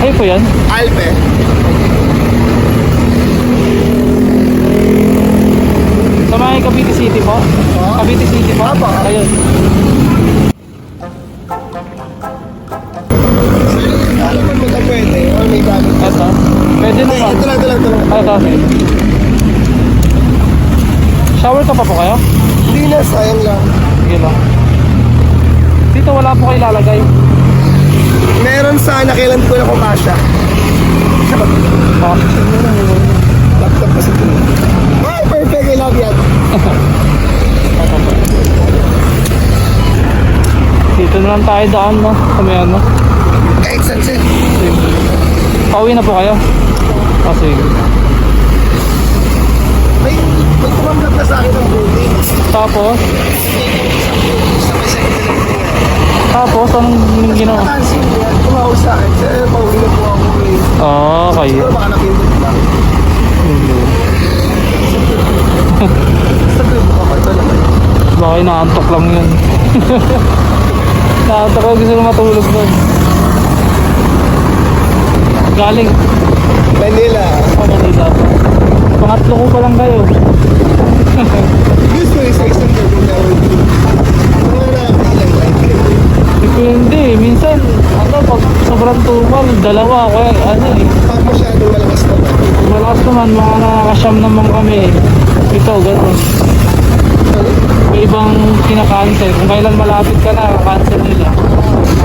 Ay po yan? Alpe. Sa mga Cavite City po? Cavite City po? Apo. Ayun. Alam mo ba pwede? O may gamit? Ito? Pwede Hindi, naman. ito lang. Ay, kasi. Shower ka pa po kayo? Hindi na, sayang lang. Sige lang. Dito wala po kayo ilalagay. Meron sana, kailan ko na kung kasha. Ah. Laptop kasi ito. Ay, perfect, I love yan. Dito na lang tayo daan, no? Kami ano. Kahit saan siya. Pauwi na po kayo? Ah, sige. May tumamlap na sa akin ng building. Tapos, anong ginawa? Natansin niya, tumawag sa akin. Pauwi na po ako eh. Ah, kayo. Siguro baka napindot lang. Sabi mo ako, ito naman. Baka inaantok lang yun. Naantok ko, gusto ko matulog doon. Galing. Manila. Manila. Pangatlo ko pa lang kayo. Gusto yung sa isang gagawin na ako. Wala ilang like it. Depende. Minsan, pag sobrang tumal, dalawa ako Pag masyadong malakas pa ba? malakas naman, mga nakakasyam naman kami. Ito, gano'n. May ibang kinakancel. Kung kailan malapit ka na, cancel nila.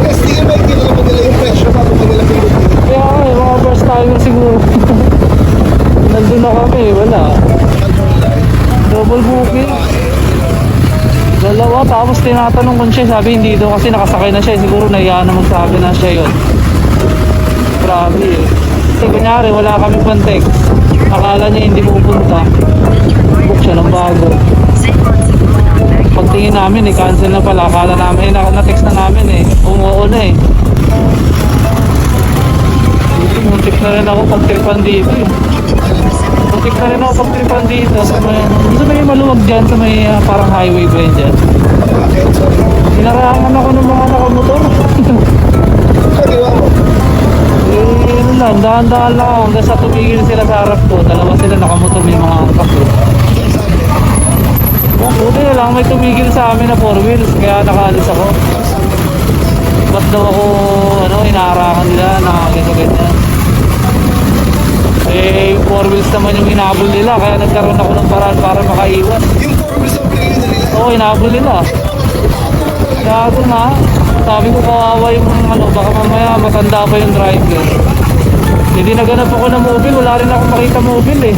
Yes, di ka ba kinalaman nila yung presyo bago pa nila pindutin? Kaya mga first timer siguro. Nandun na kami, wala. Double booking. Dalawa, tapos tinatanong ko siya, sabi hindi daw kasi nakasakay na siya. Siguro nahiya na magsabi na siya yun. Grabe eh. Kasi kunyari, wala kami pang text. Akala niya hindi pupunta. Book siya ng bago. Pagtingin namin cancel na pala. Akala namin, na-text na namin umuo na Muntik na rin ako pagtripan dito Muntik na rin ako pagtripan dito Gusto may maluwag dyan sa may parang highway ba yun dyan? Hinarangan ako ng mga nakamotor. Kadiwa mo? Yun lang, dahan-dahan lang ako hanggang sa tumigil sila sa harap ko. Dalawa sila nakamotor, may mga angkas Buti na lang may tumigil sa amin na 4 wheels kaya nakaalis ako. Ba't daw ako inaarakan nila na ganyan-ganyan. 4 wheels naman yung hinabol nila kaya nagkaroon ako ng paraan para makaiwan. Yung 4 wheels ang pinili na nila? Oo, hinabol nila. Gago na. Sabi ko kawawa yung baka mamaya matanda pa yung driver. Hindi naganap ako ng mobile, wala rin ako makita mobile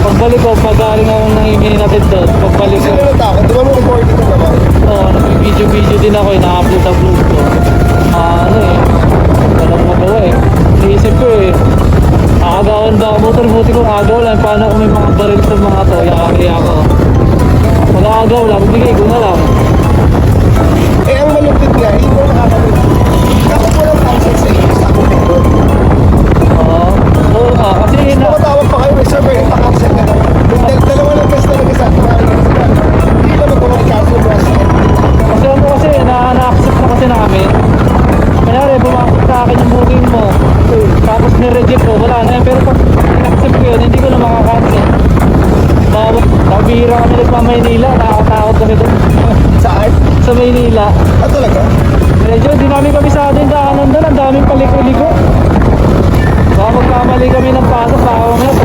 Pagbalik ko, pag-galing ako ng email natin doon. Pagbalik ko. Sino natakot? Di ba mo recording ko naman? Oo, nag-video din ako na-upload ko. Walang magawa Naisip ko nakagawan ba ako motor, buti kong agaw lang. Paano kung may mga baril sa mga to, yari ako. Mag-agaw lang, bigay ko na lang. Ang malupit nga, hindi mo nakakamit. Dapat mo lang cancel sa iyo, sa ako nito. Oo nga, kasi Matawag pa kayo, may server, pa-cancel ka na. Dalawa lang best talaga sa akin. Hindi ba mag-cancel mo kasi na-accept na kasi namin. Kanyari, bumakit sa akin yung booking mo. Tapos nireject ko, wala na yan. Pero pag in-accept ko yun, hindi ko na makakancel. Nakabihira kami nagpa-Maynila, nakakatakot kami doon. Saan? Sa Maynila. Talaga? Medyo di namin kami sa atin daanan doon, ang daming paliko-liko. Baka magkamali kami ng pasok, baka mamaya pa.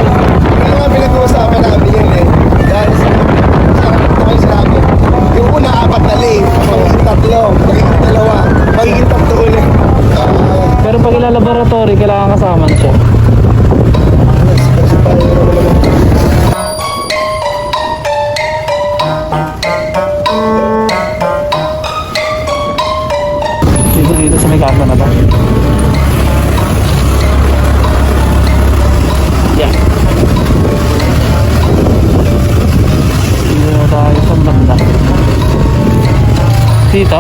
Kaya nga pinag-uusapan namin yun Dahil sa kayo sinabi. Yung una, 4 na lane. Magiging 3, magiging 2, magiging 3 ulit. Pero pag ila-laboratory, kailangan kasama siya. Dito sa may kasa na ba? Yeah. Dito na tayo sa banda. Dito?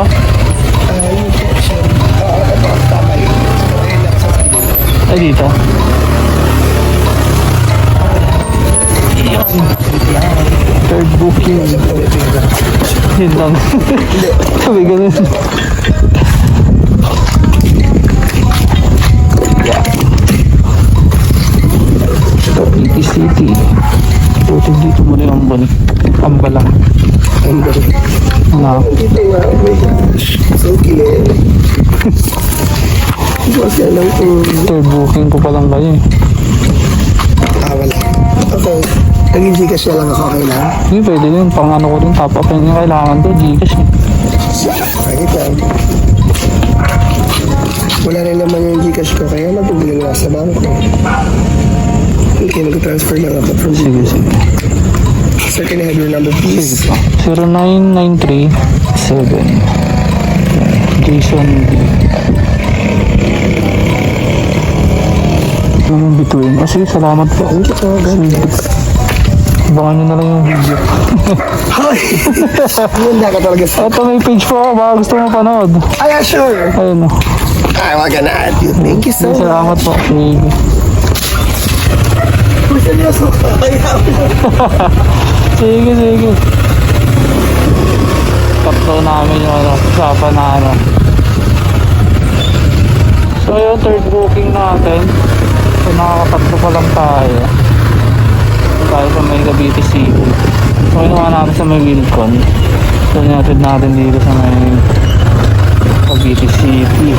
Ay, dito. Third booking. Yun lang. Hindi. Sabi ganun. Cavite City. Buti dito mo rin ang balik. Ang balang. Ang galing. Nga. Dito nga, oh my gosh. So cute. Bukas na lang po. Third booking ko pa lang kayo eh. Wala. Okay. Nag-Gcash na lang ako, okay lang? Hindi pwede din. Pang ano ko rin. Top up yung kailangan to. Gcash eh. Kahit lang. Wala rin naman yung Gcash ko, kaya mag-google nga sa bangko. Okay, mag-transfer lang ako from Sige, Gcash. sige. Sir, can I have your number, please? Sige pa. 09937 Jason D. Yung between. Oh, sige, salamat po. Thank you po, guys. Abangan nyo na lang yung video. Hi! Handa ka talaga sa... Ito may page po ako. Baka gusto mo panood. Ay, yeah, sure. Ayun o. I'm gonna add you. Thank you so much. Salamat po. Sige. Seryoso ka. Sige, sige. Tatlo namin yung ano, usapan na ano. So yun, third booking natin. So nakakatatlo pa lang tayo. Tayo sa may Cavite City. So kinuha natin sa may Wilcon. So natin dito sa may Cavite City.